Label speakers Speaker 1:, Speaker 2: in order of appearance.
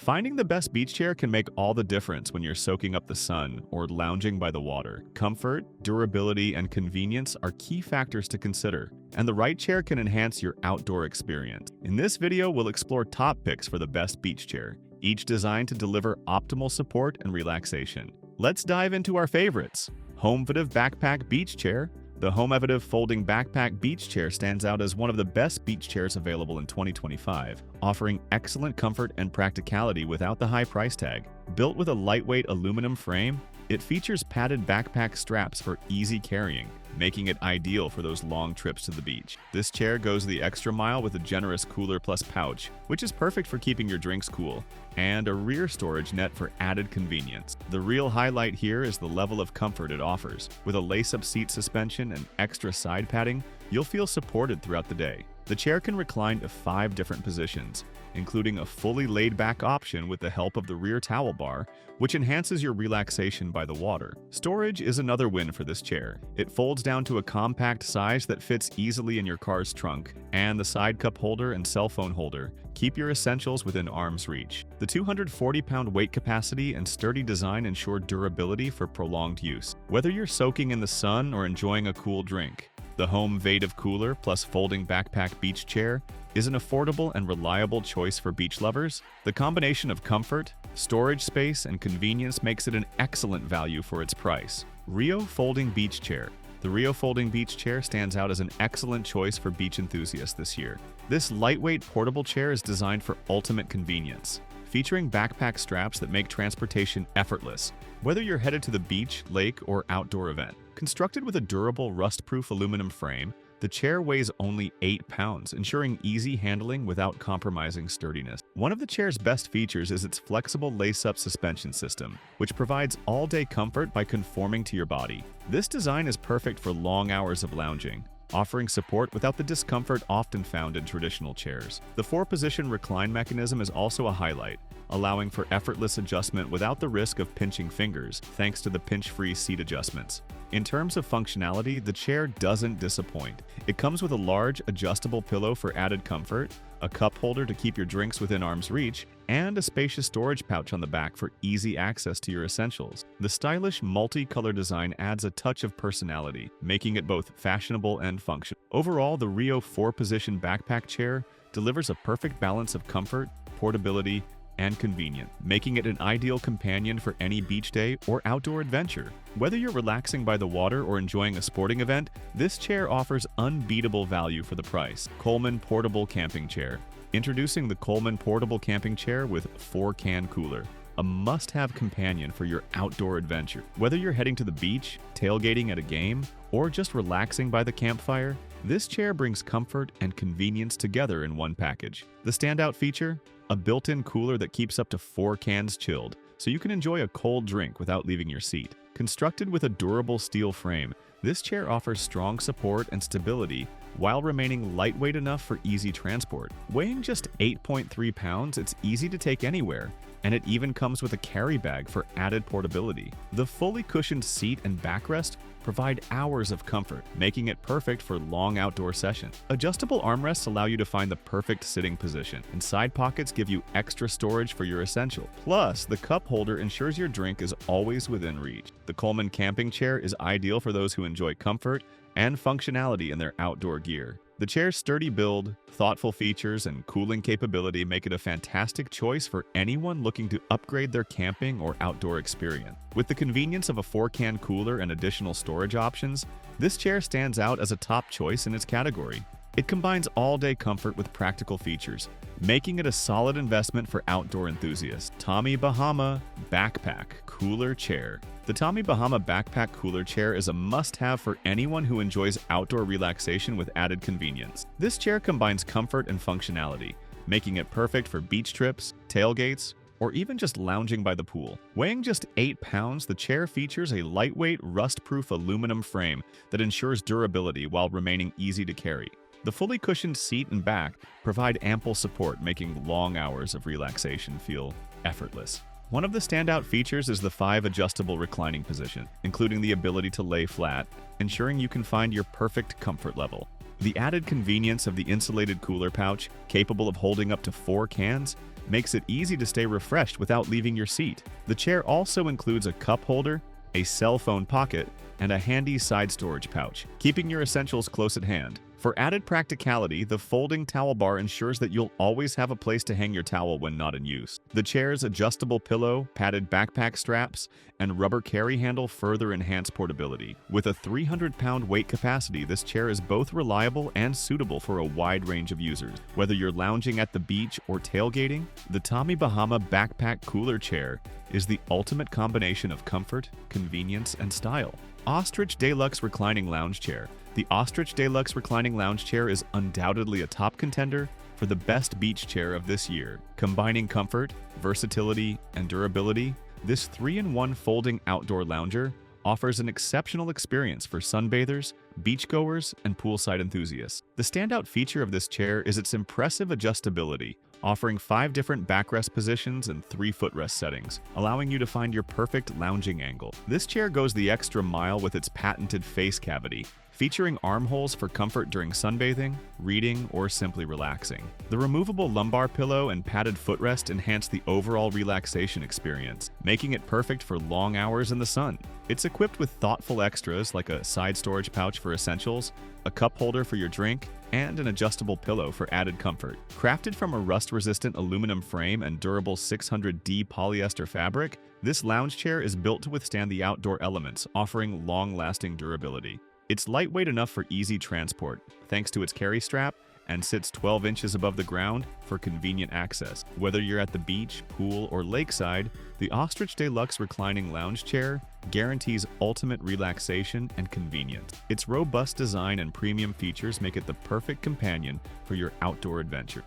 Speaker 1: Finding the best beach chair can make all the difference when you're soaking up the sun or lounging by the water. Comfort, durability, and convenience are key factors to consider, and the right chair can enhance your outdoor experience. In this video, we'll explore top picks for the best beach chair, each designed to deliver optimal support and relaxation. Let's dive into our favorites. HOMEVATIVE Backpack Beach Chair. The HOMEVATIVE Folding Backpack Beach Chair stands out as one of the best beach chairs available in 2025, offering excellent comfort and practicality without the high price tag. Built with a lightweight aluminum frame, it features padded backpack straps for easy carrying, making it ideal for those long trips to the beach. This chair goes the extra mile with a generous cooler plus pouch, which is perfect for keeping your drinks cool, and a rear storage net for added convenience. The real highlight here is the level of comfort it offers. With a lace-up seat suspension and extra side padding, you'll feel supported throughout the day. The chair can recline to 5 different positions, including a fully laid-back option with the help of the rear towel bar, which enhances your relaxation by the water. Storage is another win for this chair. It folds down to a compact size that fits easily in your car's trunk, and the side cup holder and cell phone holder keep your essentials within arm's reach. The 240-pound weight capacity and sturdy design ensure durability for prolonged use. Whether you're soaking in the sun or enjoying a cool drink, the HOMEVATIVE Cooler plus Folding Backpack Beach Chair is an affordable and reliable choice for beach lovers. The combination of comfort, storage space, and convenience makes it an excellent value for its price. RIO Folding Beach Chair. The RIO Folding Beach Chair stands out as an excellent choice for beach enthusiasts this year. This lightweight portable chair is designed for ultimate convenience, featuring backpack straps that make transportation effortless, whether you're headed to the beach, lake, or outdoor event. Constructed with a durable, rust-proof aluminum frame, the chair weighs only 8 pounds, ensuring easy handling without compromising sturdiness. One of the chair's best features is its flexible lace-up suspension system, which provides all-day comfort by conforming to your body. This design is perfect for long hours of lounging, offering support without the discomfort often found in traditional chairs. The 4-position recline mechanism is also a highlight, allowing for effortless adjustment without the risk of pinching fingers, thanks to the pinch-free seat adjustments. In terms of functionality, the chair doesn't disappoint. It comes with a large, adjustable pillow for added comfort, a cup holder to keep your drinks within arm's reach, and a spacious storage pouch on the back for easy access to your essentials. The stylish, multi-color design adds a touch of personality, making it both fashionable and functional. Overall, the RIO 4-position backpack chair delivers a perfect balance of comfort, portability, and convenient, making it an ideal companion for any beach day or outdoor adventure. Whether you're relaxing by the water or enjoying a sporting event, this chair offers unbeatable value for the price. COLEMAN Portable Camping Chair. Introducing the COLEMAN Portable Camping Chair with 4-can cooler, a must-have companion for your outdoor adventure. Whether you're heading to the beach, tailgating at a game, or just relaxing by the campfire, this chair brings comfort and convenience together in one package. The standout feature? A built-in cooler that keeps up to 4 cans chilled, so you can enjoy a cold drink without leaving your seat. Constructed with a durable steel frame, this chair offers strong support and stability while remaining lightweight enough for easy transport. Weighing just 8.3 pounds, it's easy to take anywhere, and it even comes with a carry bag for added portability. The fully cushioned seat and backrest provide hours of comfort, making it perfect for long outdoor sessions. Adjustable armrests allow you to find the perfect sitting position, and side pockets give you extra storage for your essentials. Plus, the cup holder ensures your drink is always within reach. The COLEMAN Camping Chair is ideal for those who enjoy comfort and functionality in their outdoor gear. The chair's sturdy build, thoughtful features, and cooling capability make it a fantastic choice for anyone looking to upgrade their camping or outdoor experience. With the convenience of a 4-can cooler and additional storage options, this chair stands out as a top choice in its category. It combines all-day comfort with practical features, making it a solid investment for outdoor enthusiasts. Tommy Bahama Backpack Cooler Chair. The Tommy Bahama Backpack Cooler Chair is a must-have for anyone who enjoys outdoor relaxation with added convenience. This chair combines comfort and functionality, making it perfect for beach trips, tailgates, or even just lounging by the pool. Weighing just 8 pounds, the chair features a lightweight, rust-proof aluminum frame that ensures durability while remaining easy to carry. The fully cushioned seat and back provide ample support, making long hours of relaxation feel effortless. One of the standout features is the 5 adjustable reclining position, including the ability to lay flat, ensuring you can find your perfect comfort level. The added convenience of the insulated cooler pouch, capable of holding up to 4 cans, makes it easy to stay refreshed without leaving your seat. The chair also includes a cup holder, a cell phone pocket, and a handy side storage pouch, keeping your essentials close at hand. For added practicality, the folding towel bar ensures that you'll always have a place to hang your towel when not in use. The chair's adjustable pillow, padded backpack straps, and rubber carry handle further enhance portability. With a 300-pound weight capacity, this chair is both reliable and suitable for a wide range of users. Whether you're lounging at the beach or tailgating, the Tommy Bahama Backpack Cooler Chair is the ultimate combination of comfort, convenience, and style. Ostrich Deluxe Reclining Lounge Chair. The Ostrich Deluxe Reclining Lounge Chair is undoubtedly a top contender for the best beach chair of this year. Combining comfort, versatility, and durability, this 3-in-1 folding outdoor lounger offers an exceptional experience for sunbathers, beachgoers, and poolside enthusiasts. The standout feature of this chair is its impressive adjustability, offering 5 different backrest positions and 3 footrest settings, allowing you to find your perfect lounging angle. This chair goes the extra mile with its patented face cavity, featuring armholes for comfort during sunbathing, reading, or simply relaxing. The removable lumbar pillow and padded footrest enhance the overall relaxation experience, making it perfect for long hours in the sun. It's equipped with thoughtful extras like a side storage pouch for essentials, a cup holder for your drink, and an adjustable pillow for added comfort. Crafted from a rust-resistant aluminum frame and durable 600D polyester fabric, this lounge chair is built to withstand the outdoor elements, offering long-lasting durability. It's lightweight enough for easy transport, thanks to its carry strap, and sits 12 inches above the ground for convenient access. Whether you're at the beach, pool, or lakeside, the Ostrich Deluxe Reclining Lounge Chair guarantees ultimate relaxation and convenience. Its robust design and premium features make it the perfect companion for your outdoor adventure.